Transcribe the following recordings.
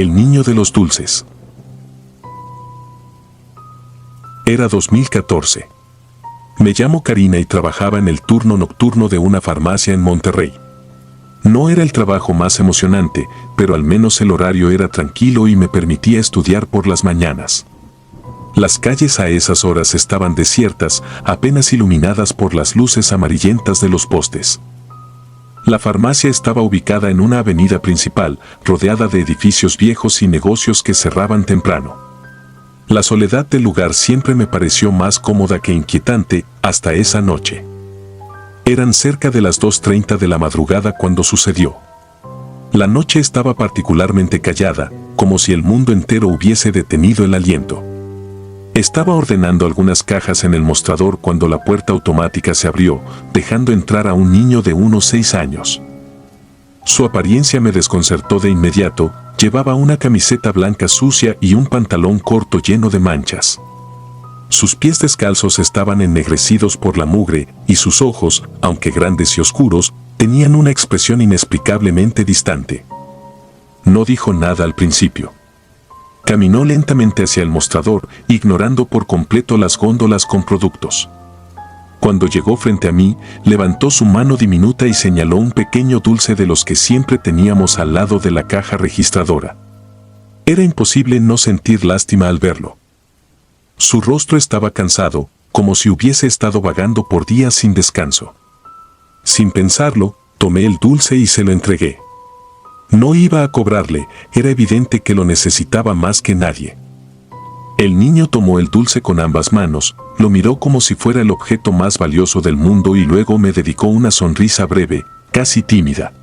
El niño de los dulces. Era 2014. Me llamo Karina y trabajaba en el turno nocturno de una farmacia en Monterrey. No era el trabajo más emocionante, pero al menos el horario era tranquilo y me permitía estudiar por las mañanas. Las calles a esas horas estaban desiertas, apenas iluminadas por las luces amarillentas de los postes. La farmacia estaba ubicada en una avenida principal, rodeada de edificios viejos y negocios que cerraban temprano. La soledad del lugar siempre me pareció más cómoda que inquietante, hasta esa noche. Eran cerca de las 2:30 de la madrugada cuando sucedió. La noche estaba particularmente callada, como si el mundo entero hubiese detenido el aliento. Estaba ordenando algunas cajas en el mostrador cuando la puerta automática se abrió, dejando entrar a un niño de unos 6 años. Su apariencia me desconcertó de inmediato. Llevaba una camiseta blanca sucia y un pantalón corto lleno de manchas. Sus pies descalzos estaban ennegrecidos por la mugre, y sus ojos, aunque grandes y oscuros, tenían una expresión inexplicablemente distante. No dijo nada al principio. Caminó lentamente hacia el mostrador, ignorando por completo las góndolas con productos. Cuando llegó frente a mí, levantó su mano diminuta y señaló un pequeño dulce de los que siempre teníamos al lado de la caja registradora. Era imposible no sentir lástima al verlo. Su rostro estaba cansado, como si hubiese estado vagando por días sin descanso. Sin pensarlo, tomé el dulce y se lo entregué. No iba a cobrarle, era evidente que lo necesitaba más que nadie. El niño tomó el dulce con ambas manos, lo miró como si fuera el objeto más valioso del mundo y luego me dedicó una sonrisa breve, casi tímida.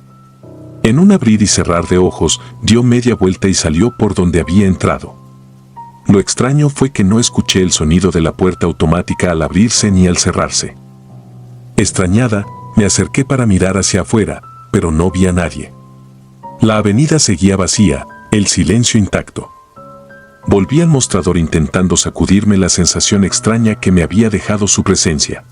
En un abrir y cerrar de ojos, dio media vuelta y salió por donde había entrado. Lo extraño fue que no escuché el sonido de la puerta automática al abrirse ni al cerrarse. Extrañada, me acerqué para mirar hacia afuera, pero no vi a nadie. La avenida seguía vacía, el silencio intacto. Volví al mostrador intentando sacudirme la sensación extraña que me había dejado su presencia.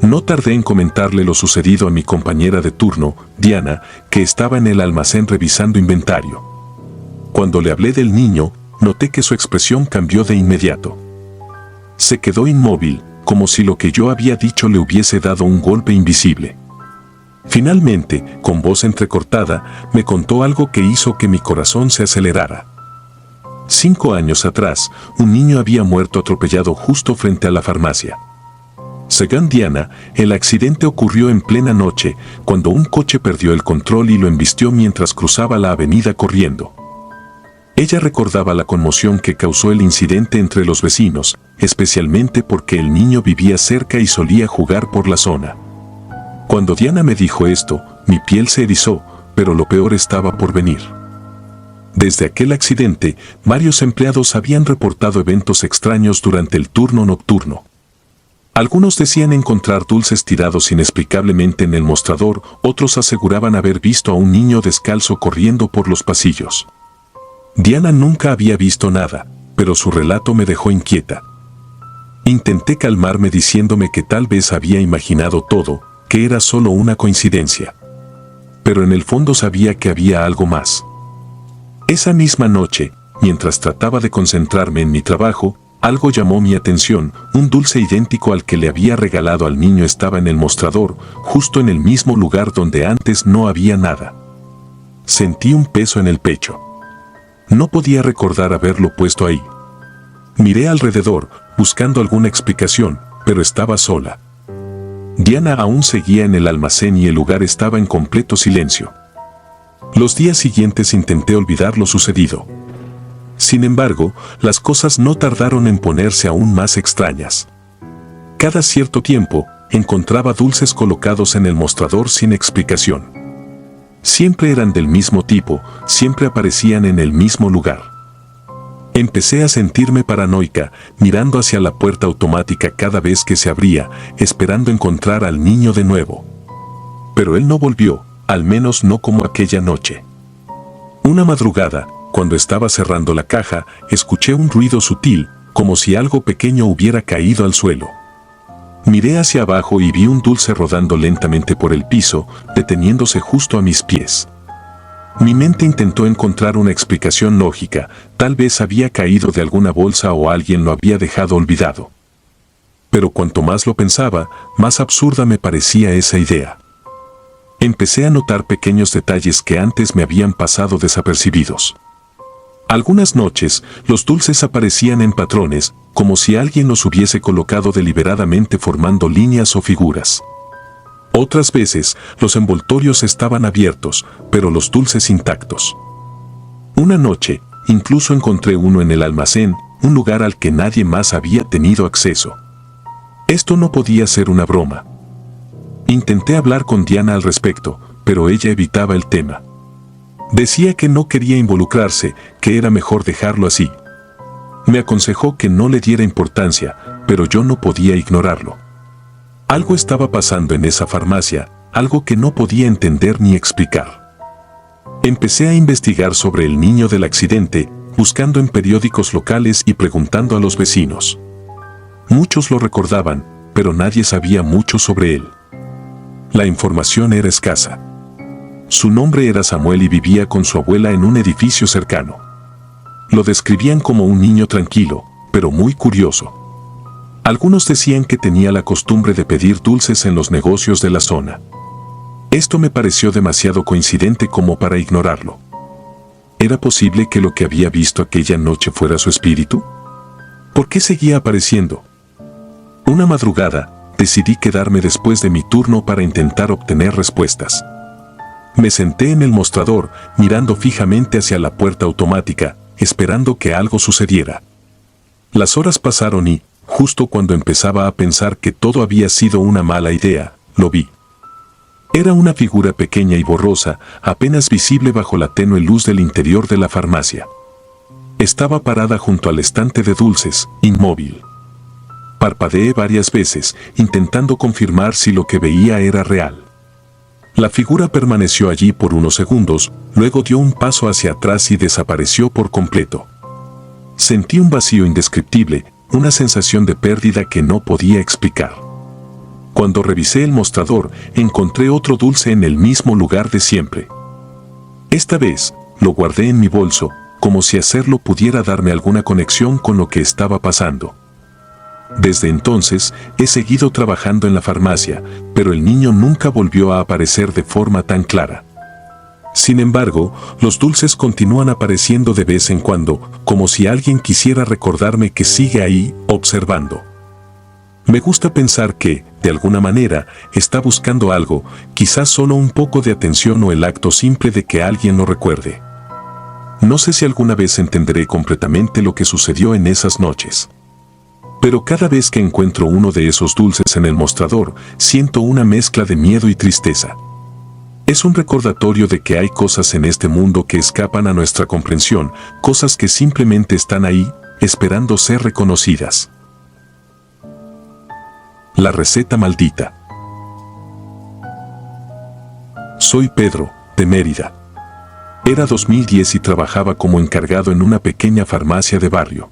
No tardé en comentarle lo sucedido a mi compañera de turno, Diana, que estaba en el almacén revisando inventario. Cuando le hablé del niño, noté que su expresión cambió de inmediato. Se quedó inmóvil, como si lo que yo había dicho le hubiese dado un golpe invisible. Finalmente, con voz entrecortada, me contó algo que hizo que mi corazón se acelerara. 5 años atrás, un niño había muerto atropellado justo frente a la farmacia. Según Diana, el accidente ocurrió en plena noche, cuando un coche perdió el control y lo embistió mientras cruzaba la avenida corriendo. Ella recordaba la conmoción que causó el incidente entre los vecinos, especialmente porque el niño vivía cerca y solía jugar por la zona. Cuando Diana me dijo esto, mi piel se erizó, pero lo peor estaba por venir. Desde aquel accidente, varios empleados habían reportado eventos extraños durante el turno nocturno. Algunos decían encontrar dulces tirados inexplicablemente en el mostrador, otros aseguraban haber visto a un niño descalzo corriendo por los pasillos. Diana nunca había visto nada, pero su relato me dejó inquieta. Intenté calmarme diciéndome que tal vez había imaginado todo, que era solo una coincidencia. Pero en el fondo sabía que había algo más. Esa misma noche, mientras trataba de concentrarme en mi trabajo, algo llamó mi atención. Un dulce idéntico al que le había regalado al niño estaba en el mostrador, justo en el mismo lugar donde antes no había nada. Sentí un peso en el pecho. No podía recordar haberlo puesto ahí. Miré alrededor, buscando alguna explicación, pero estaba sola. Diana aún seguía en el almacén y el lugar estaba en completo silencio. Los días siguientes intenté olvidar lo sucedido. Sin embargo, las cosas no tardaron en ponerse aún más extrañas. Cada cierto tiempo, encontraba dulces colocados en el mostrador sin explicación. Siempre eran del mismo tipo, siempre aparecían en el mismo lugar. Empecé a sentirme paranoica, mirando hacia la puerta automática cada vez que se abría, esperando encontrar al niño de nuevo. Pero él no volvió, al menos no como aquella noche. Una madrugada, cuando estaba cerrando la caja, escuché un ruido sutil, como si algo pequeño hubiera caído al suelo. Miré hacia abajo y vi un dulce rodando lentamente por el piso, deteniéndose justo a mis pies. Mi mente intentó encontrar una explicación lógica, tal vez había caído de alguna bolsa o alguien lo había dejado olvidado. Pero cuanto más lo pensaba, más absurda me parecía esa idea. Empecé a notar pequeños detalles que antes me habían pasado desapercibidos. Algunas noches, los dulces aparecían en patrones, como si alguien los hubiese colocado deliberadamente formando líneas o figuras. Otras veces, los envoltorios estaban abiertos, pero los dulces intactos. Una noche, incluso encontré uno en el almacén, un lugar al que nadie más había tenido acceso. Esto no podía ser una broma. Intenté hablar con Diana al respecto, pero ella evitaba el tema. Decía que no quería involucrarse, que era mejor dejarlo así. Me aconsejó que no le diera importancia, pero yo no podía ignorarlo. Algo estaba pasando en esa farmacia, algo que no podía entender ni explicar. Empecé a investigar sobre el niño del accidente, buscando en periódicos locales y preguntando a los vecinos. Muchos lo recordaban, pero nadie sabía mucho sobre él. La información era escasa. Su nombre era Samuel y vivía con su abuela en un edificio cercano. Lo describían como un niño tranquilo, pero muy curioso. Algunos decían que tenía la costumbre de pedir dulces en los negocios de la zona. Esto me pareció demasiado coincidente como para ignorarlo. ¿Era posible que lo que había visto aquella noche fuera su espíritu? ¿Por qué seguía apareciendo? Una madrugada, decidí quedarme después de mi turno para intentar obtener respuestas. Me senté en el mostrador, mirando fijamente hacia la puerta automática, esperando que algo sucediera. Las horas pasaron y, justo cuando empezaba a pensar que todo había sido una mala idea, lo vi. Era una figura pequeña y borrosa, apenas visible bajo la tenue luz del interior de la farmacia. Estaba parada junto al estante de dulces, inmóvil. Parpadeé varias veces, intentando confirmar si lo que veía era real. La figura permaneció allí por unos segundos, luego dio un paso hacia atrás y desapareció por completo. Sentí un vacío indescriptible, una sensación de pérdida que no podía explicar. Cuando revisé el mostrador, encontré otro dulce en el mismo lugar de siempre. Esta vez, lo guardé en mi bolso, como si hacerlo pudiera darme alguna conexión con lo que estaba pasando. Desde entonces, he seguido trabajando en la farmacia, pero el niño nunca volvió a aparecer de forma tan clara. Sin embargo, los dulces continúan apareciendo de vez en cuando, como si alguien quisiera recordarme que sigue ahí, observando. Me gusta pensar que, de alguna manera, está buscando algo, quizás solo un poco de atención o el acto simple de que alguien lo recuerde. No sé si alguna vez entenderé completamente lo que sucedió en esas noches. Pero cada vez que encuentro uno de esos dulces en el mostrador, siento una mezcla de miedo y tristeza. Es un recordatorio de que hay cosas en este mundo que escapan a nuestra comprensión, cosas que simplemente están ahí, esperando ser reconocidas. La receta maldita. Soy Pedro, de Mérida. Era 2010 y trabajaba como encargado en una pequeña farmacia de barrio.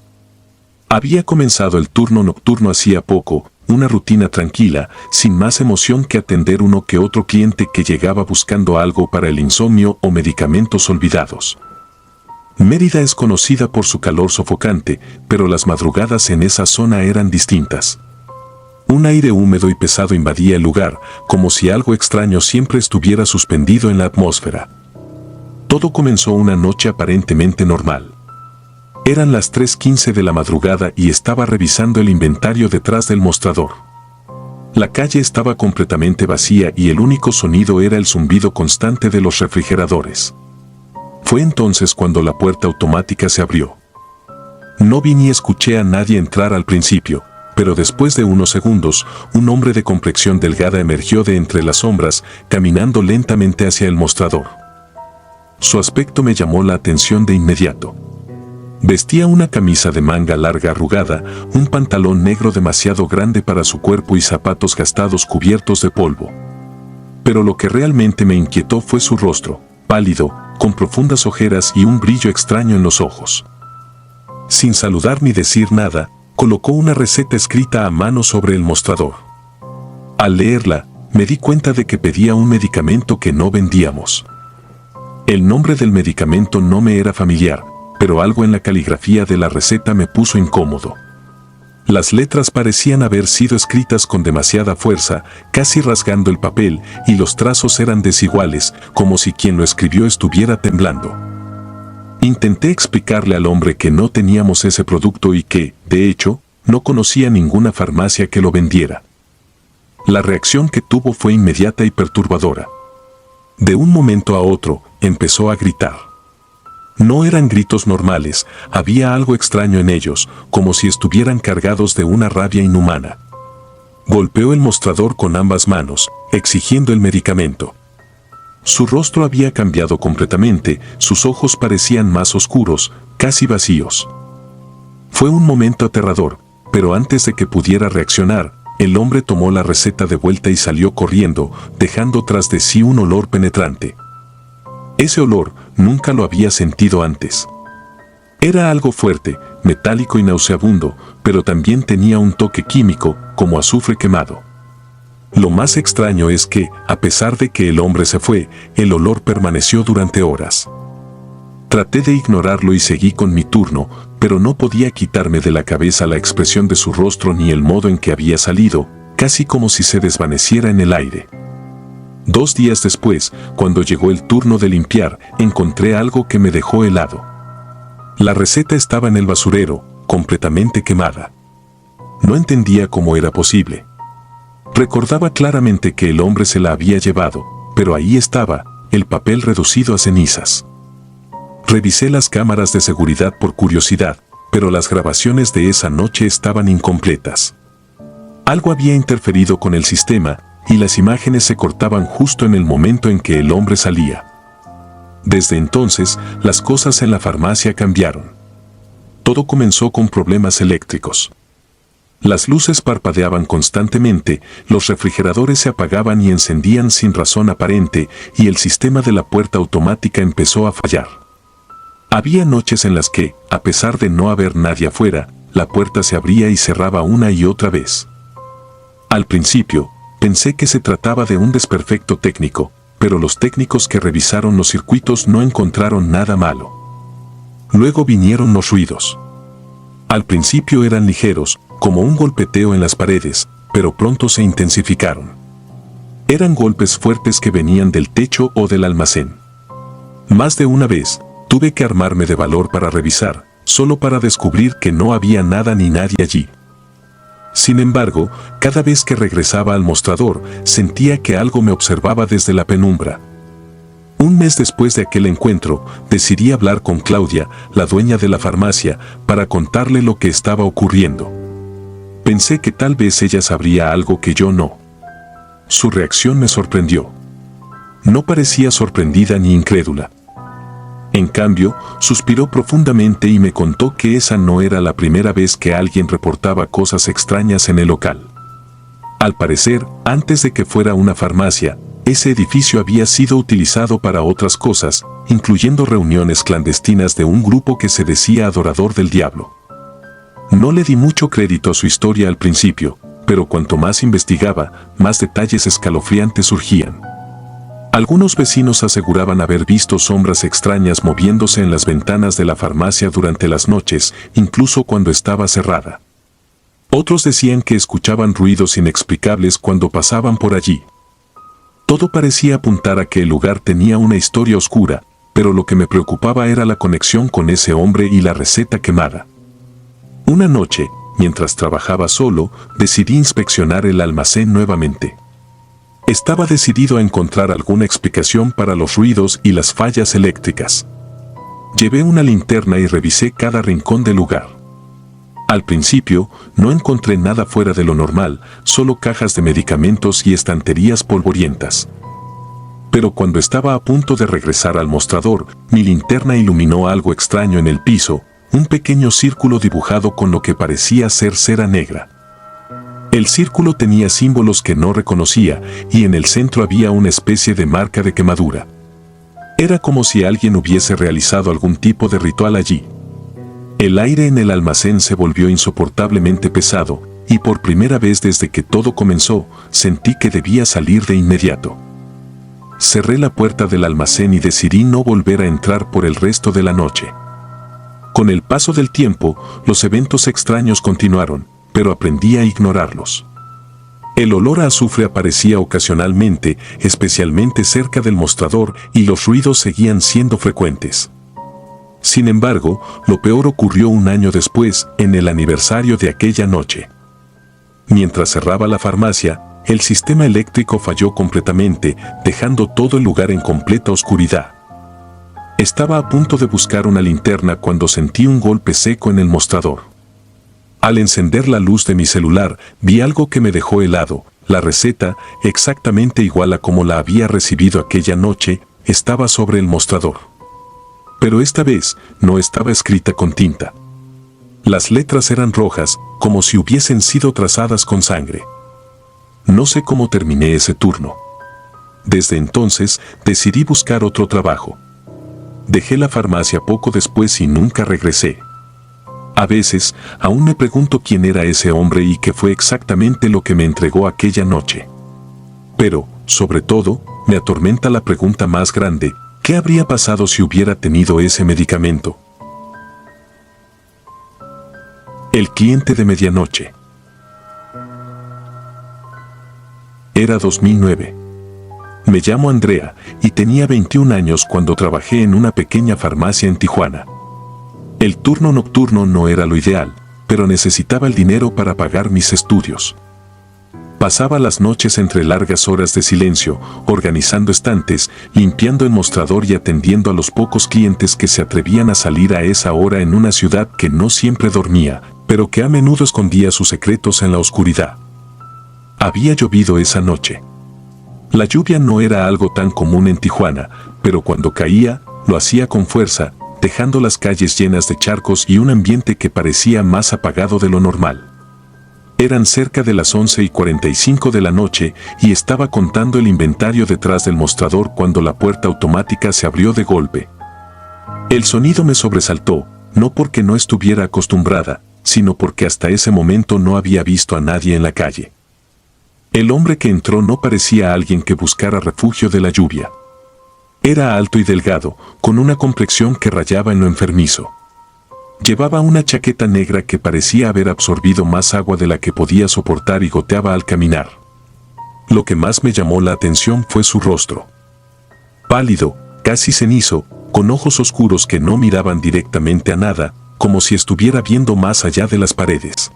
Había comenzado el turno nocturno hacía poco, una rutina tranquila, sin más emoción que atender uno que otro cliente que llegaba buscando algo para el insomnio o medicamentos olvidados. Mérida es conocida por su calor sofocante, pero las madrugadas en esa zona eran distintas. Un aire húmedo y pesado invadía el lugar, como si algo extraño siempre estuviera suspendido en la atmósfera. Todo comenzó una noche aparentemente normal. Eran las 3:15 de la madrugada y estaba revisando el inventario detrás del mostrador. La calle estaba completamente vacía y el único sonido era el zumbido constante de los refrigeradores. Fue entonces cuando la puerta automática se abrió. No vi ni escuché a nadie entrar al principio, pero después de unos segundos, un hombre de complexión delgada emergió de entre las sombras, caminando lentamente hacia el mostrador. Su aspecto me llamó la atención de inmediato. Vestía una camisa de manga larga arrugada, un pantalón negro demasiado grande para su cuerpo y zapatos gastados cubiertos de polvo. Pero lo que realmente me inquietó fue su rostro, pálido, con profundas ojeras y un brillo extraño en los ojos. Sin saludar ni decir nada, colocó una receta escrita a mano sobre el mostrador. Al leerla, me di cuenta de que pedía un medicamento que no vendíamos. El nombre del medicamento no me era familiar, pero algo en la caligrafía de la receta me puso incómodo. Las letras parecían haber sido escritas con demasiada fuerza, casi rasgando el papel, y los trazos eran desiguales, como si quien lo escribió estuviera temblando. Intenté explicarle al hombre que no teníamos ese producto y que, de hecho, no conocía ninguna farmacia que lo vendiera. La reacción que tuvo fue inmediata y perturbadora. De un momento a otro, empezó a gritar. No eran gritos normales, había algo extraño en ellos, como si estuvieran cargados de una rabia inhumana. Golpeó el mostrador con ambas manos, exigiendo el medicamento. Su rostro había cambiado completamente, sus ojos parecían más oscuros, casi vacíos. Fue un momento aterrador, pero antes de que pudiera reaccionar, el hombre tomó la receta de vuelta y salió corriendo, dejando tras de sí un olor penetrante. Ese olor nunca lo había sentido antes. Era algo fuerte, metálico y nauseabundo, pero también tenía un toque químico, como azufre quemado. Lo más extraño es que, a pesar de que el hombre se fue, el olor permaneció durante horas. Traté de ignorarlo y seguí con mi turno, pero no podía quitarme de la cabeza la expresión de su rostro ni el modo en que había salido, casi como si se desvaneciera en el aire. 2 días después, cuando llegó el turno de limpiar, encontré algo que me dejó helado. La receta estaba en el basurero, completamente quemada. No entendía cómo era posible. Recordaba claramente que el hombre se la había llevado, pero ahí estaba, el papel reducido a cenizas. Revisé las cámaras de seguridad por curiosidad, pero las grabaciones de esa noche estaban incompletas. Algo había interferido con el sistema, y las imágenes se cortaban justo en el momento en que el hombre salía. Desde entonces, las cosas en la farmacia cambiaron. Todo comenzó con problemas eléctricos. Las luces parpadeaban constantemente, los refrigeradores se apagaban y encendían sin razón aparente, y el sistema de la puerta automática empezó a fallar. Había noches en las que, a pesar de no haber nadie afuera, la puerta se abría y cerraba una y otra vez. Al principio, pensé que se trataba de un desperfecto técnico, pero los técnicos que revisaron los circuitos no encontraron nada malo. Luego vinieron los ruidos. Al principio eran ligeros, como un golpeteo en las paredes, pero pronto se intensificaron. Eran golpes fuertes que venían del techo o del almacén. Más de una vez, tuve que armarme de valor para revisar, solo para descubrir que no había nada ni nadie allí. Sin embargo, cada vez que regresaba al mostrador, sentía que algo me observaba desde la penumbra. Un mes después de aquel encuentro, decidí hablar con Claudia, la dueña de la farmacia, para contarle lo que estaba ocurriendo. Pensé que tal vez ella sabría algo que yo no. Su reacción me sorprendió. No parecía sorprendida ni incrédula. En cambio, suspiró profundamente y me contó que esa no era la primera vez que alguien reportaba cosas extrañas en el local. Al parecer, antes de que fuera una farmacia, ese edificio había sido utilizado para otras cosas, incluyendo reuniones clandestinas de un grupo que se decía adorador del diablo. No le di mucho crédito a su historia al principio, pero cuanto más investigaba, más detalles escalofriantes surgían. Algunos vecinos aseguraban haber visto sombras extrañas moviéndose en las ventanas de la farmacia durante las noches, incluso cuando estaba cerrada. Otros decían que escuchaban ruidos inexplicables cuando pasaban por allí. Todo parecía apuntar a que el lugar tenía una historia oscura, pero lo que me preocupaba era la conexión con ese hombre y la receta quemada. Una noche, mientras trabajaba solo, decidí inspeccionar el almacén nuevamente. Estaba decidido a encontrar alguna explicación para los ruidos y las fallas eléctricas. Llevé una linterna y revisé cada rincón del lugar. Al principio, no encontré nada fuera de lo normal, solo cajas de medicamentos y estanterías polvorientas. Pero cuando estaba a punto de regresar al mostrador, mi linterna iluminó algo extraño en el piso, un pequeño círculo dibujado con lo que parecía ser cera negra. El círculo tenía símbolos que no reconocía, y en el centro había una especie de marca de quemadura. Era como si alguien hubiese realizado algún tipo de ritual allí. El aire en el almacén se volvió insoportablemente pesado, y por primera vez desde que todo comenzó, sentí que debía salir de inmediato. cerré la puerta del almacén y decidí no volver a entrar por el resto de la noche. Con el paso del tiempo, los eventos extraños continuaron, pero aprendí a ignorarlos. El olor a azufre aparecía ocasionalmente, especialmente cerca del mostrador, y los ruidos seguían siendo frecuentes. Sin embargo, lo peor ocurrió un año después, en el aniversario de aquella noche. Mientras cerraba la farmacia, el sistema eléctrico falló completamente, dejando todo el lugar en completa oscuridad. Estaba a punto de buscar una linterna cuando sentí un golpe seco en el mostrador. Al encender la luz de mi celular, vi algo que me dejó helado. La receta, exactamente igual a como la había recibido aquella noche, estaba sobre el mostrador. Pero esta vez no estaba escrita con tinta. Las letras eran rojas, como si hubiesen sido trazadas con sangre. No sé cómo terminé ese turno. Desde entonces, decidí buscar otro trabajo. Dejé la farmacia poco después y nunca regresé. A veces, aún me pregunto quién era ese hombre y qué fue exactamente lo que me entregó aquella noche. Pero, sobre todo, me atormenta la pregunta más grande: ¿qué habría pasado si hubiera tenido ese medicamento? El cliente de medianoche. Era 2009. Me llamo Andrea y tenía 21 años cuando trabajé en una pequeña farmacia en Tijuana. El turno nocturno no era lo ideal, pero necesitaba el dinero para pagar mis estudios. Pasaba las noches entre largas horas de silencio, organizando estantes, limpiando el mostrador y atendiendo a los pocos clientes que se atrevían a salir a esa hora en una ciudad que no siempre dormía, pero que a menudo escondía sus secretos en la oscuridad. Había llovido esa noche. La lluvia no era algo tan común en Tijuana, pero cuando caía, lo hacía con fuerza, dejando las calles llenas de charcos y un ambiente que parecía más apagado de lo normal. Eran cerca de las 11:45 de la noche y estaba contando el inventario detrás del mostrador cuando la puerta automática se abrió de golpe. El sonido me sobresaltó, no porque no estuviera acostumbrada, sino porque hasta ese momento no había visto a nadie en la calle. El hombre que entró no parecía alguien que buscara refugio de la lluvia. Era alto y delgado, con una complexión que rayaba en lo enfermizo. Llevaba una chaqueta negra que parecía haber absorbido más agua de la que podía soportar y goteaba al caminar. Lo que más me llamó la atención fue su rostro. Pálido, casi cenizo, con ojos oscuros que no miraban directamente a nada, como si estuviera viendo más allá de las paredes.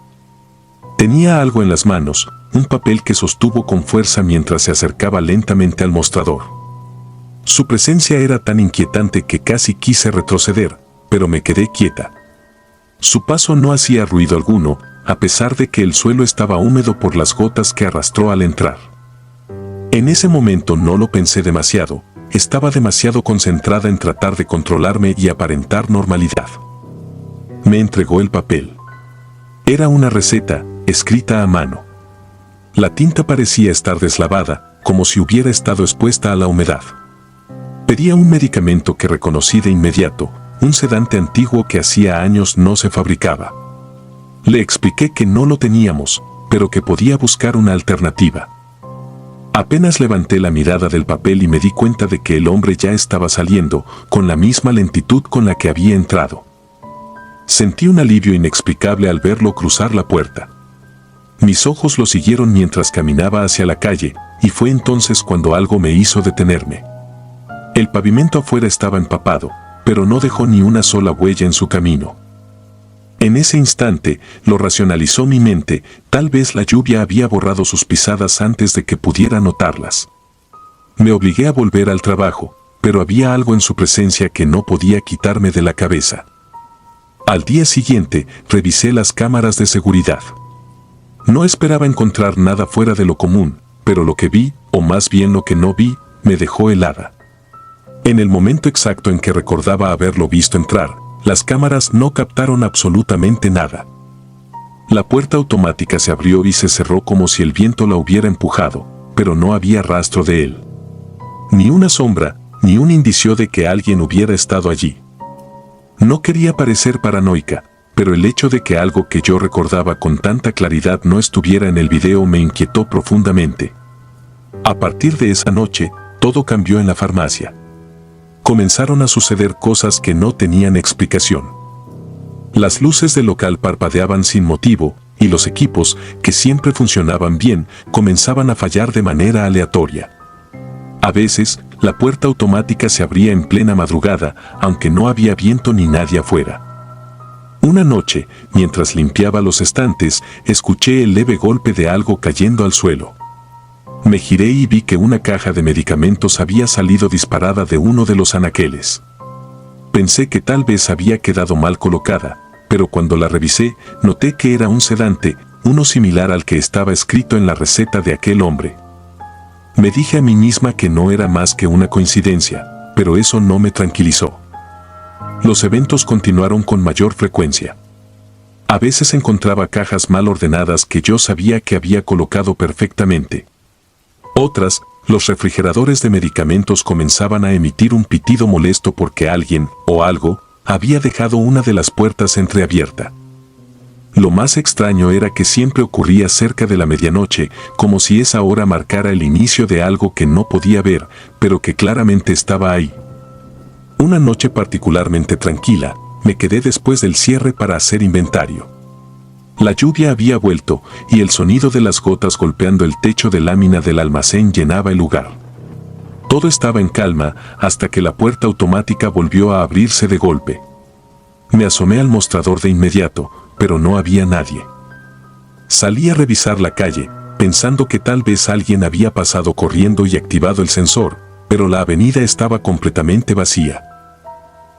Tenía algo en las manos, un papel que sostuvo con fuerza mientras se acercaba lentamente al mostrador. Su presencia era tan inquietante que casi quise retroceder, pero me quedé quieta. Su paso no hacía ruido alguno, a pesar de que el suelo estaba húmedo por las gotas que arrastró al entrar. En ese momento no lo pensé demasiado, estaba demasiado concentrada en tratar de controlarme y aparentar normalidad. Me entregó el papel. Era una receta, escrita a mano. La tinta parecía estar deslavada, como si hubiera estado expuesta a la humedad. Pedía un medicamento que reconocí de inmediato, un sedante antiguo que hacía años no se fabricaba. Le expliqué que no lo teníamos, pero que podía buscar una alternativa. Apenas levanté la mirada del papel y me di cuenta de que el hombre ya estaba saliendo, con la misma lentitud con la que había entrado. Sentí un alivio inexplicable al verlo cruzar la puerta. Mis ojos lo siguieron mientras caminaba hacia la calle, y fue entonces cuando algo me hizo detenerme. El pavimento afuera estaba empapado, pero no dejó ni una sola huella en su camino. En ese instante, lo racionalizó mi mente, tal vez la lluvia había borrado sus pisadas antes de que pudiera notarlas. Me obligué a volver al trabajo, pero había algo en su presencia que no podía quitarme de la cabeza. Al día siguiente, revisé las cámaras de seguridad. No esperaba encontrar nada fuera de lo común, pero lo que vi, o más bien lo que no vi, me dejó helada. En el momento exacto en que recordaba haberlo visto entrar, las cámaras no captaron absolutamente nada. La puerta automática se abrió y se cerró como si el viento la hubiera empujado, pero no había rastro de él. Ni una sombra, ni un indicio de que alguien hubiera estado allí. No quería parecer paranoica, pero el hecho de que algo que yo recordaba con tanta claridad no estuviera en el video me inquietó profundamente. A partir de esa noche, todo cambió en la farmacia. Comenzaron a suceder cosas que no tenían explicación. Las luces del local parpadeaban sin motivo y los equipos, que siempre funcionaban bien, comenzaban a fallar de manera aleatoria. A veces, la puerta automática se abría en plena madrugada, aunque no había viento ni nadie afuera. Una noche, mientras limpiaba los estantes, escuché el leve golpe de algo cayendo al suelo. Me giré y vi que una caja de medicamentos había salido disparada de uno de los anaqueles. Pensé que tal vez había quedado mal colocada, pero cuando la revisé, noté que era un sedante, uno similar al que estaba escrito en la receta de aquel hombre. Me dije a mí misma que no era más que una coincidencia, pero eso no me tranquilizó. Los eventos continuaron con mayor frecuencia. A veces encontraba cajas mal ordenadas que yo sabía que había colocado perfectamente. Otras, los refrigeradores de medicamentos comenzaban a emitir un pitido molesto porque alguien, o algo, había dejado una de las puertas entreabierta. Lo más extraño era que siempre ocurría cerca de la medianoche, como si esa hora marcara el inicio de algo que no podía ver, pero que claramente estaba ahí. Una noche particularmente tranquila, me quedé después del cierre para hacer inventario. La lluvia había vuelto y el sonido de las gotas golpeando el techo de lámina del almacén llenaba el lugar. Todo estaba en calma hasta que la puerta automática volvió a abrirse de golpe. Me asomé al mostrador de inmediato, pero no había nadie. Salí a revisar la calle, pensando que tal vez alguien había pasado corriendo y activado el sensor, pero la avenida estaba completamente vacía.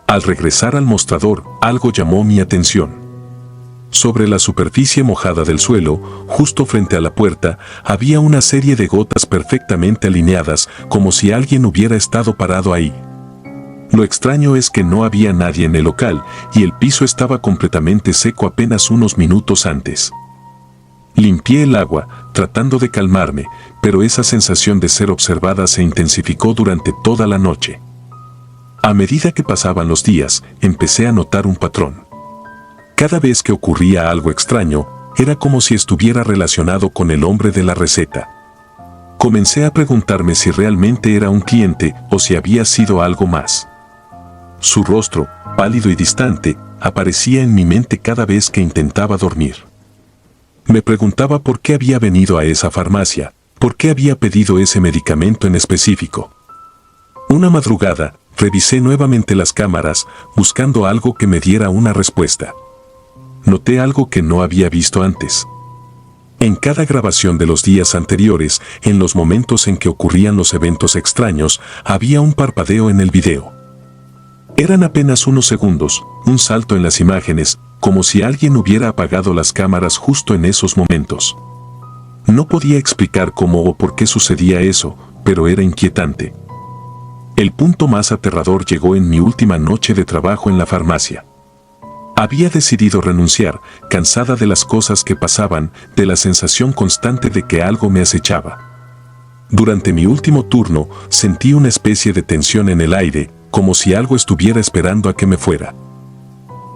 Al regresar al mostrador, algo llamó mi atención. Sobre la superficie mojada del suelo, justo frente a la puerta, había una serie de gotas perfectamente alineadas, como si alguien hubiera estado parado ahí. Lo extraño es que no había nadie en el local, y el piso estaba completamente seco apenas unos minutos antes. Limpié el agua, tratando de calmarme, pero esa sensación de ser observada se intensificó durante toda la noche. A medida que pasaban los días, empecé a notar un patrón. Cada vez que ocurría algo extraño, era como si estuviera relacionado con el hombre de la receta. Comencé a preguntarme si realmente era un cliente o si había sido algo más. Su rostro, pálido y distante, aparecía en mi mente cada vez que intentaba dormir. Me preguntaba por qué había venido a esa farmacia, por qué había pedido ese medicamento en específico. Una madrugada, revisé nuevamente las cámaras, buscando algo que me diera una respuesta. Noté algo que no había visto antes. En cada grabación de los días anteriores, en los momentos en que ocurrían los eventos extraños, había un parpadeo en el video. Eran apenas unos segundos, un salto en las imágenes, como si alguien hubiera apagado las cámaras justo en esos momentos. No podía explicar cómo o por qué sucedía eso, pero era inquietante. El punto más aterrador llegó en mi última noche de trabajo en la farmacia. Había decidido renunciar, cansada de las cosas que pasaban, de la sensación constante de que algo me acechaba. Durante mi último turno, sentí una especie de tensión en el aire, como si algo estuviera esperando a que me fuera.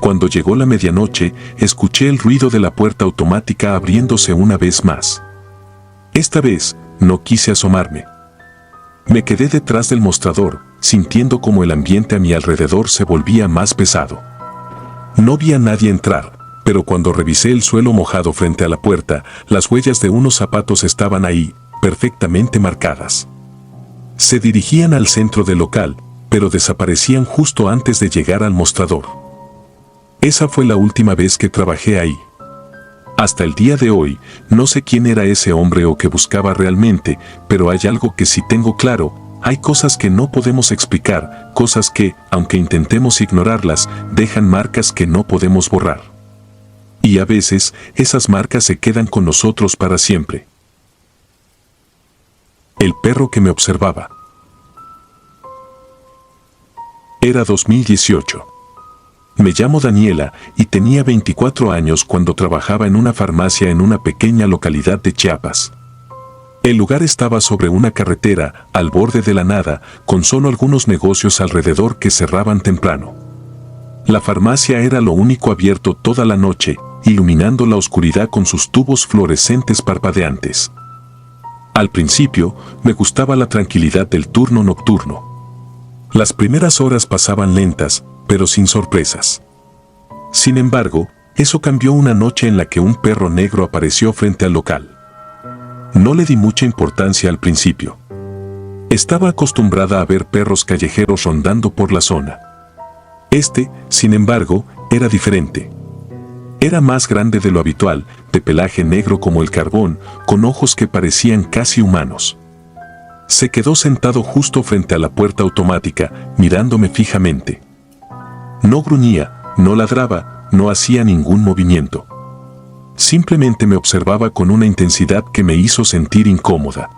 Cuando llegó la medianoche, escuché el ruido de la puerta automática abriéndose una vez más. Esta vez, no quise asomarme. Me quedé detrás del mostrador, sintiendo como el ambiente a mi alrededor se volvía más pesado. No vi a nadie entrar, pero cuando revisé el suelo mojado frente a la puerta, las huellas de unos zapatos estaban ahí, perfectamente marcadas. Se dirigían al centro del local, pero desaparecían justo antes de llegar al mostrador. Esa fue la última vez que trabajé ahí. Hasta el día de hoy, no sé quién era ese hombre o qué buscaba realmente, pero hay algo que sí tengo claro. Hay cosas que no podemos explicar, cosas que, aunque intentemos ignorarlas, dejan marcas que no podemos borrar. Y a veces, esas marcas se quedan con nosotros para siempre. El perro que me observaba. Era 2018. Me llamo Daniela y tenía 24 años cuando trabajaba en una farmacia en una pequeña localidad de Chiapas. El lugar estaba sobre una carretera, al borde de la nada, con solo algunos negocios alrededor que cerraban temprano. La farmacia era lo único abierto toda la noche, iluminando la oscuridad con sus tubos fluorescentes parpadeantes. Al principio, me gustaba la tranquilidad del turno nocturno. Las primeras horas pasaban lentas, pero sin sorpresas. Sin embargo, eso cambió una noche en la que un perro negro apareció frente al local. No le di mucha importancia al principio. Estaba acostumbrada a ver perros callejeros rondando por la zona. Sin embargo, era diferente. Era más grande de lo habitual, de pelaje negro como el carbón, con ojos que parecían casi humanos. Se quedó sentado justo frente a la puerta automática, mirándome fijamente. No gruñía, no ladraba, no hacía ningún movimiento. Simplemente me observaba con una intensidad que me hizo sentir incómoda.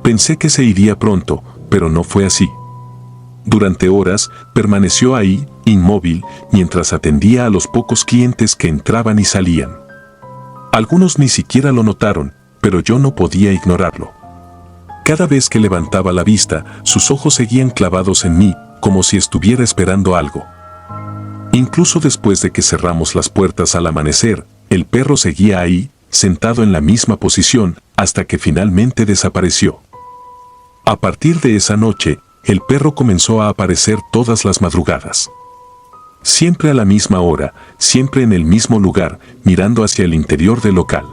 Pensé que se iría pronto, pero no fue así. Durante horas, permaneció ahí, inmóvil, mientras atendía a los pocos clientes que entraban y salían. Algunos ni siquiera lo notaron, pero yo no podía ignorarlo. Cada vez que levantaba la vista, sus ojos seguían clavados en mí, como si estuviera esperando algo. Incluso después de que cerramos las puertas al amanecer, el perro seguía ahí, sentado en la misma posición, hasta que finalmente desapareció. A partir de esa noche, el perro comenzó a aparecer todas las madrugadas. Siempre a la misma hora, siempre en el mismo lugar, mirando hacia el interior del local.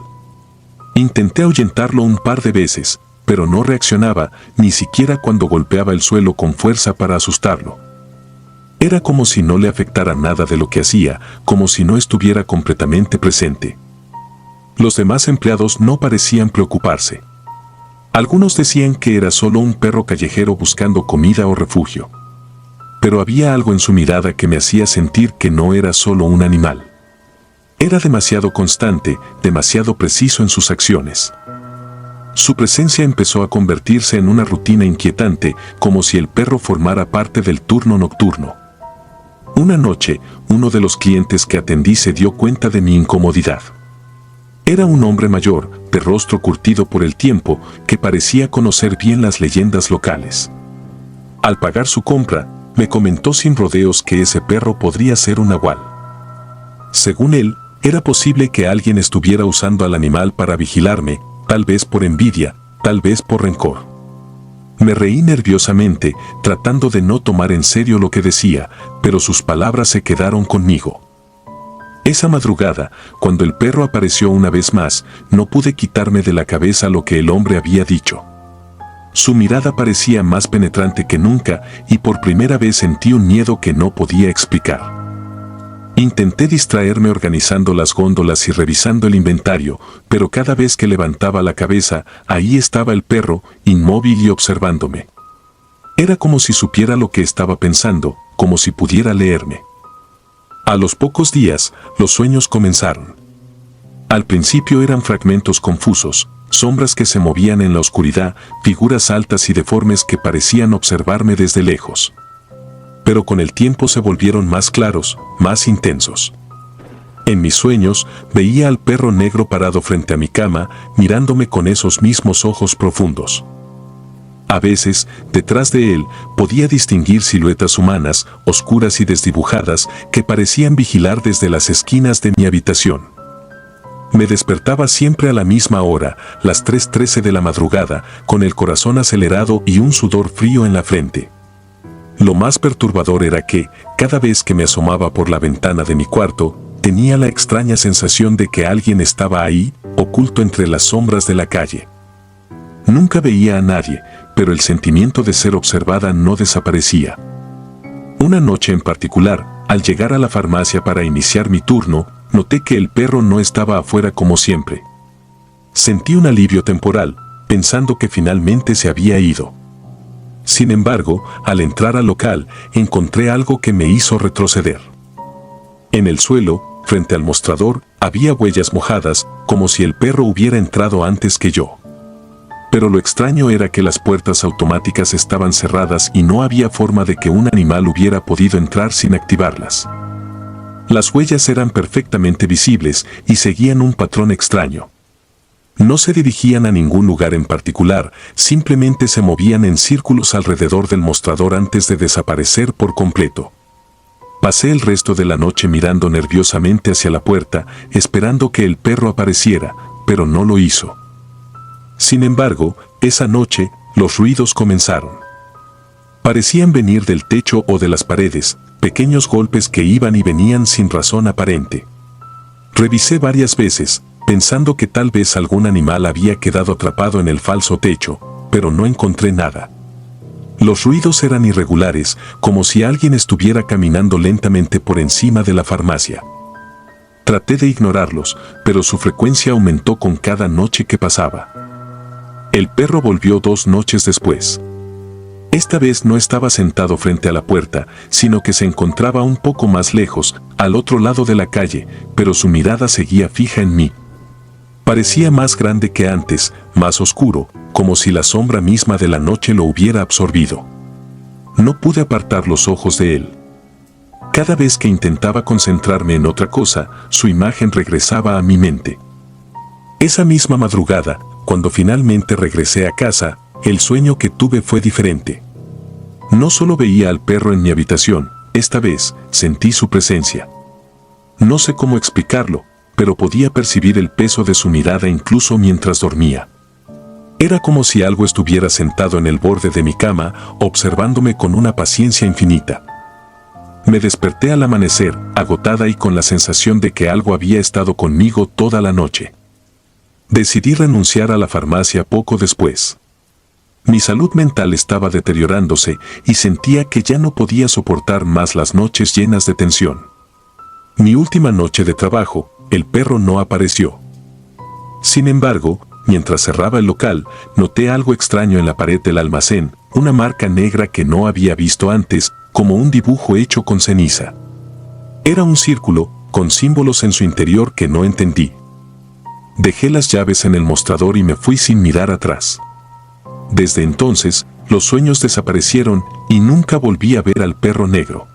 Intenté ahuyentarlo un par de veces, pero no reaccionaba, ni siquiera cuando golpeaba el suelo con fuerza para asustarlo. Era como si no le afectara nada de lo que hacía, como si no estuviera completamente presente. Los demás empleados no parecían preocuparse. Algunos decían que era solo un perro callejero buscando comida o refugio. Pero había algo en su mirada que me hacía sentir que no era solo un animal. Era demasiado constante, demasiado preciso en sus acciones. Su presencia empezó a convertirse en una rutina inquietante, como si el perro formara parte del turno nocturno. Una noche, uno de los clientes que atendí se dio cuenta de mi incomodidad. Era un hombre mayor, de rostro curtido por el tiempo, que parecía conocer bien las leyendas locales. Al pagar su compra, me comentó sin rodeos que ese perro podría ser un nahual. Según él, era posible que alguien estuviera usando al animal para vigilarme, tal vez por envidia, tal vez por rencor. Me reí nerviosamente, tratando de no tomar en serio lo que decía, pero sus palabras se quedaron conmigo. Esa madrugada, cuando el perro apareció una vez más, no pude quitarme de la cabeza lo que el hombre había dicho. Su mirada parecía más penetrante que nunca y por primera vez sentí un miedo que no podía explicar. Intenté distraerme organizando las góndolas y revisando el inventario, pero cada vez que levantaba la cabeza, ahí estaba el perro, inmóvil y observándome. Era como si supiera lo que estaba pensando, como si pudiera leerme. A los pocos días, los sueños comenzaron. Al principio eran fragmentos confusos, sombras que se movían en la oscuridad, figuras altas y deformes que parecían observarme desde lejos. Pero con el tiempo se volvieron más claros, más intensos. En mis sueños, veía al perro negro parado frente a mi cama, mirándome con esos mismos ojos profundos. A veces, detrás de él, podía distinguir siluetas humanas, oscuras y desdibujadas, que parecían vigilar desde las esquinas de mi habitación. Me despertaba siempre a la misma hora, las 3:13 de la madrugada, con el corazón acelerado y un sudor frío en la frente. Lo más perturbador era que, cada vez que me asomaba por la ventana de mi cuarto, tenía la extraña sensación de que alguien estaba ahí, oculto entre las sombras de la calle. Nunca veía a nadie, pero el sentimiento de ser observada no desaparecía. Una noche en particular, al llegar a la farmacia para iniciar mi turno, noté que el perro no estaba afuera como siempre. Sentí un alivio temporal, pensando que finalmente se había ido. Sin embargo, al entrar al local, encontré algo que me hizo retroceder. En el suelo, frente al mostrador, había huellas mojadas, como si el perro hubiera entrado antes que yo. Pero lo extraño era que las puertas automáticas estaban cerradas y no había forma de que un animal hubiera podido entrar sin activarlas. Las huellas eran perfectamente visibles y seguían un patrón extraño. No se dirigían a ningún lugar en particular, simplemente se movían en círculos alrededor del mostrador antes de desaparecer por completo. Pasé el resto de la noche mirando nerviosamente hacia la puerta, esperando que el perro apareciera, pero no lo hizo. Sin embargo, esa noche, los ruidos comenzaron. Parecían venir del techo o de las paredes, pequeños golpes que iban y venían sin razón aparente. Revisé varias veces, pensando que tal vez algún animal había quedado atrapado en el falso techo, pero no encontré nada. Los ruidos eran irregulares, como si alguien estuviera caminando lentamente por encima de la farmacia. Traté de ignorarlos, pero su frecuencia aumentó con cada noche que pasaba. El perro volvió 2 noches después. Esta vez no estaba sentado frente a la puerta, sino que se encontraba un poco más lejos, al otro lado de la calle, pero su mirada seguía fija en mí. Parecía más grande que antes, más oscuro, como si la sombra misma de la noche lo hubiera absorbido. No pude apartar los ojos de él. Cada vez que intentaba concentrarme en otra cosa, su imagen regresaba a mi mente. Esa misma madrugada, cuando finalmente regresé a casa, el sueño que tuve fue diferente. No solo veía al perro en mi habitación, esta vez sentí su presencia. No sé cómo explicarlo, pero podía percibir el peso de su mirada incluso mientras dormía. Era como si algo estuviera sentado en el borde de mi cama, observándome con una paciencia infinita. Me desperté al amanecer, agotada y con la sensación de que algo había estado conmigo toda la noche. Decidí renunciar a la farmacia poco después. Mi salud mental estaba deteriorándose y sentía que ya no podía soportar más las noches llenas de tensión. Mi última noche de trabajo, el perro no apareció. Sin embargo, mientras cerraba el local, noté algo extraño en la pared del almacén, una marca negra que no había visto antes, como un dibujo hecho con ceniza. Era un círculo, con símbolos en su interior que no entendí. Dejé las llaves en el mostrador y me fui sin mirar atrás. Desde entonces, los sueños desaparecieron y nunca volví a ver al perro negro.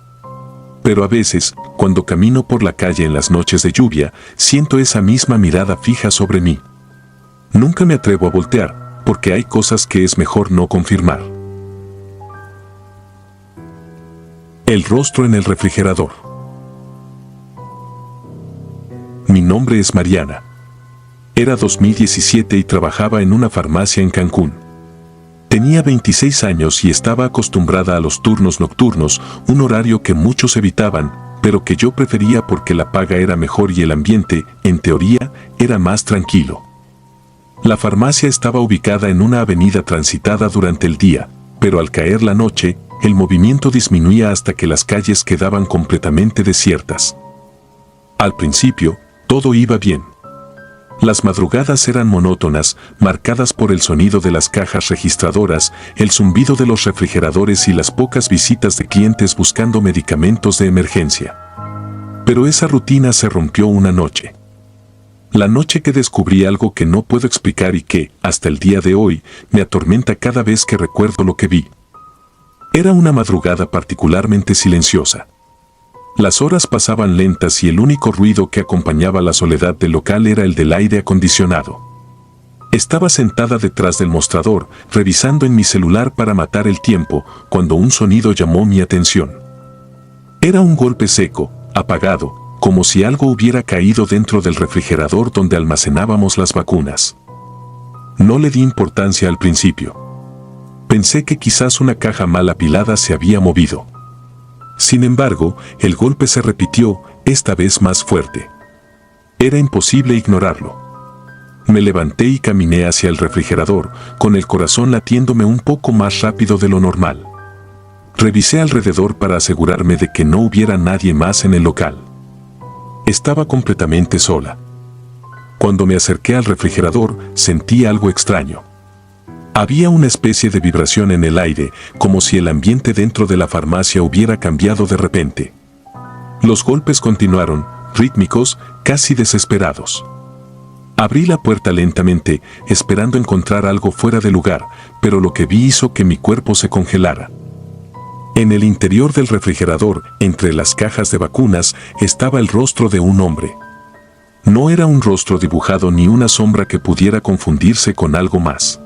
Pero a veces, cuando camino por la calle en las noches de lluvia, siento esa misma mirada fija sobre mí. Nunca me atrevo a voltear, porque hay cosas que es mejor no confirmar. El rostro en el refrigerador. Mi nombre es Mariana. Era 2017 y trabajaba en una farmacia en Cancún. Tenía 26 años y estaba acostumbrada a los turnos nocturnos, un horario que muchos evitaban, pero que yo prefería porque la paga era mejor y el ambiente, en teoría, era más tranquilo. La farmacia estaba ubicada en una avenida transitada durante el día, pero al caer la noche, el movimiento disminuía hasta que las calles quedaban completamente desiertas. Al principio, todo iba bien. Las madrugadas eran monótonas, marcadas por el sonido de las cajas registradoras, el zumbido de los refrigeradores y las pocas visitas de clientes buscando medicamentos de emergencia. Pero esa rutina se rompió una noche. La noche que descubrí algo que no puedo explicar y que, hasta el día de hoy, me atormenta cada vez que recuerdo lo que vi. Era una madrugada particularmente silenciosa. Las horas pasaban lentas y el único ruido que acompañaba la soledad del local era el del aire acondicionado. Estaba sentada detrás del mostrador, revisando en mi celular para matar el tiempo, cuando un sonido llamó mi atención. Era un golpe seco, apagado, como si algo hubiera caído dentro del refrigerador donde almacenábamos las vacunas. No le di importancia al principio. Pensé que quizás una caja mal apilada se había movido. Sin embargo, el golpe se repitió, esta vez más fuerte. Era imposible ignorarlo. Me levanté y caminé hacia el refrigerador, con el corazón latiéndome un poco más rápido de lo normal. Revisé alrededor para asegurarme de que no hubiera nadie más en el local. Estaba completamente sola. Cuando me acerqué al refrigerador, sentí algo extraño. Había una especie de vibración en el aire, como si el ambiente dentro de la farmacia hubiera cambiado de repente. Los golpes continuaron, rítmicos, casi desesperados. Abrí la puerta lentamente, esperando encontrar algo fuera de lugar, pero lo que vi hizo que mi cuerpo se congelara. En el interior del refrigerador, entre las cajas de vacunas, estaba el rostro de un hombre. No era un rostro dibujado ni una sombra que pudiera confundirse con algo más.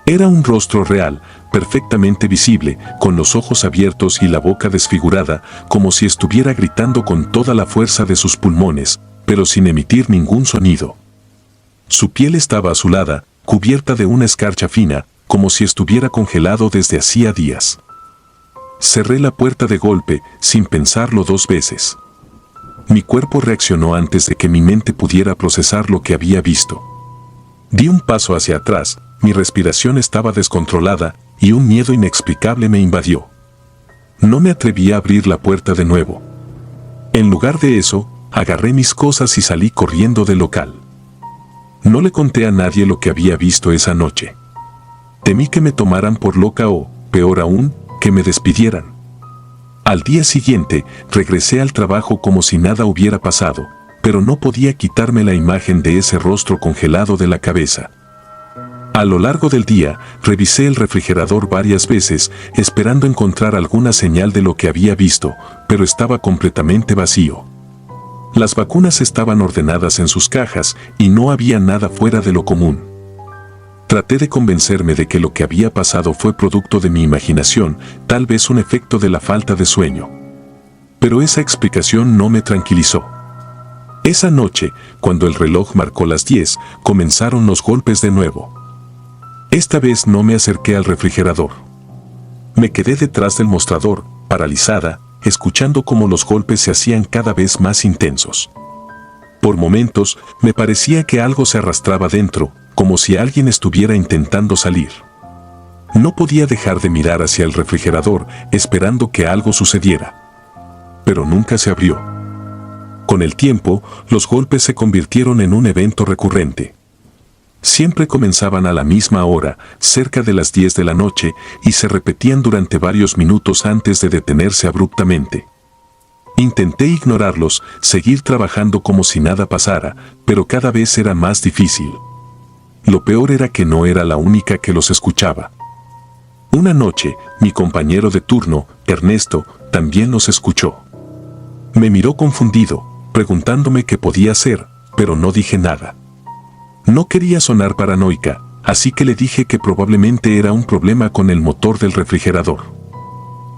Era un rostro real, perfectamente visible, con los ojos abiertos y la boca desfigurada, como si estuviera gritando con toda la fuerza de sus pulmones, pero sin emitir ningún sonido. Su piel estaba azulada, cubierta de una escarcha fina, como si estuviera congelado desde hacía días. Cerré la puerta de golpe, sin pensarlo 2 veces. Mi cuerpo reaccionó antes de que mi mente pudiera procesar lo que había visto. Di un paso hacia atrás, mi respiración estaba descontrolada y un miedo inexplicable me invadió. No me atreví a abrir la puerta de nuevo. En lugar de eso, agarré mis cosas y salí corriendo del local. No le conté a nadie lo que había visto esa noche. Temí que me tomaran por loca o, peor aún, que me despidieran. Al día siguiente, regresé al trabajo como si nada hubiera pasado, pero no podía quitarme la imagen de ese rostro congelado de la cabeza. A lo largo del día, revisé el refrigerador varias veces, esperando encontrar alguna señal de lo que había visto, pero estaba completamente vacío. Las vacunas estaban ordenadas en sus cajas y no había nada fuera de lo común. Traté de convencerme de que lo que había pasado fue producto de mi imaginación, tal vez un efecto de la falta de sueño. Pero esa explicación no me tranquilizó. Esa noche, cuando el reloj marcó las 10, comenzaron los golpes de nuevo. Esta vez no me acerqué al refrigerador. Me quedé detrás del mostrador, paralizada, escuchando cómo los golpes se hacían cada vez más intensos. Por momentos, me parecía que algo se arrastraba dentro, como si alguien estuviera intentando salir. No podía dejar de mirar hacia el refrigerador, esperando que algo sucediera. Pero nunca se abrió. Con el tiempo, los golpes se convirtieron en un evento recurrente. Siempre comenzaban a la misma hora, cerca de las 10 de la noche, y se repetían durante varios minutos antes de detenerse abruptamente. Intenté ignorarlos, seguir trabajando como si nada pasara, pero cada vez era más difícil. Lo peor era que no era la única que los escuchaba. Una noche, mi compañero de turno, Ernesto, también los escuchó. Me miró confundido, preguntándome qué podía hacer, pero no dije nada. No quería sonar paranoica, así que le dije que probablemente era un problema con el motor del refrigerador.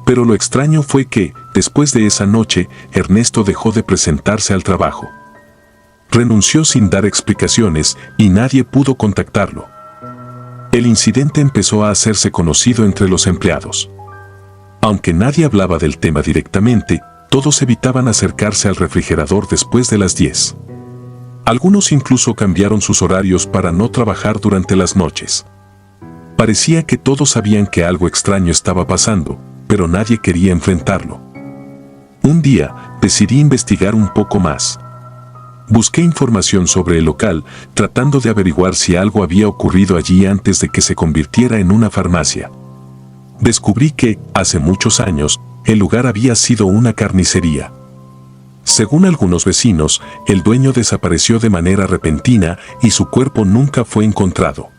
Pero lo extraño fue que, después de esa noche, Ernesto dejó de presentarse al trabajo. Renunció sin dar explicaciones y nadie pudo contactarlo. El incidente empezó a hacerse conocido entre los empleados. Aunque nadie hablaba del tema directamente, todos evitaban acercarse al refrigerador después de las 10. Algunos incluso cambiaron sus horarios para no trabajar durante las noches. Parecía que todos sabían que algo extraño estaba pasando, pero nadie quería enfrentarlo. Un día, decidí investigar un poco más. Busqué información sobre el local, tratando de averiguar si algo había ocurrido allí antes de que se convirtiera en una farmacia. Descubrí que, hace muchos años, el lugar había sido una carnicería. Según algunos vecinos, el dueño desapareció de manera repentina y su cuerpo nunca fue encontrado.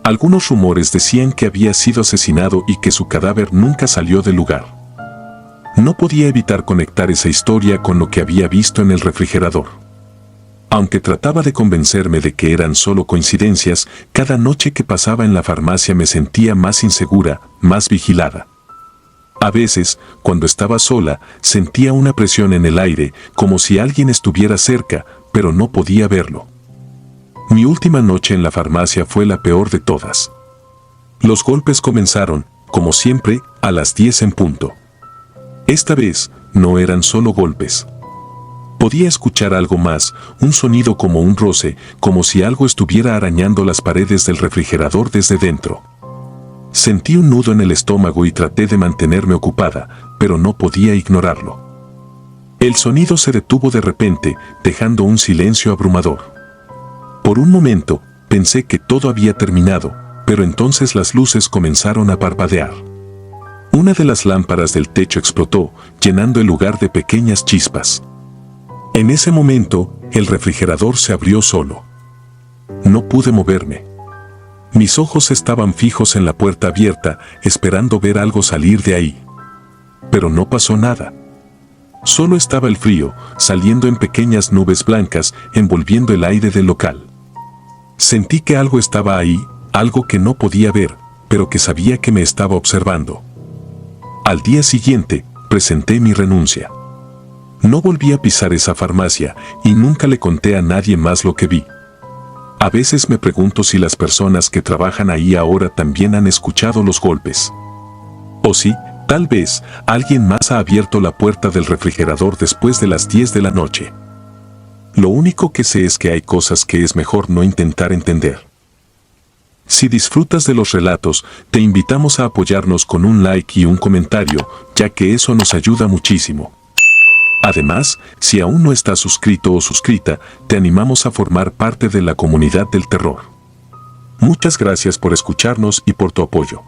Algunos rumores decían que había sido asesinado y que su cadáver nunca salió del lugar. No podía evitar conectar esa historia con lo que había visto en el refrigerador. Aunque trataba de convencerme de que eran solo coincidencias, cada noche que pasaba en la farmacia me sentía más insegura, más vigilada. A veces, cuando estaba sola, sentía una presión en el aire, como si alguien estuviera cerca, pero no podía verlo. Mi última noche en la farmacia fue la peor de todas. Los golpes comenzaron, como siempre, a las 10 en punto. Esta vez, no eran solo golpes. Podía escuchar algo más, un sonido como un roce, como si algo estuviera arañando las paredes del refrigerador desde dentro. Sentí un nudo en el estómago y traté de mantenerme ocupada, pero no podía ignorarlo. El sonido se detuvo de repente, dejando un silencio abrumador. Por un momento, pensé que todo había terminado, pero entonces las luces comenzaron a parpadear. Una de las lámparas del techo explotó, llenando el lugar de pequeñas chispas. En ese momento, el refrigerador se abrió solo. No pude moverme. Mis ojos estaban fijos en la puerta abierta, esperando ver algo salir de ahí. Pero no pasó nada. Solo estaba el frío, saliendo en pequeñas nubes blancas, envolviendo el aire del local. Sentí que algo estaba ahí, algo que no podía ver, pero que sabía que me estaba observando. Al día siguiente, presenté mi renuncia. No volví a pisar esa farmacia y nunca le conté a nadie más lo que vi. A veces me pregunto si las personas que trabajan ahí ahora también han escuchado los golpes. O si, tal vez, alguien más ha abierto la puerta del refrigerador después de las 10 de la noche. Lo único que sé es que hay cosas que es mejor no intentar entender. Si disfrutas de los relatos, te invitamos a apoyarnos con un like y un comentario, ya que eso nos ayuda muchísimo. Además, si aún no estás suscrito o suscrita, te animamos a formar parte de la comunidad del terror. Muchas gracias por escucharnos y por tu apoyo.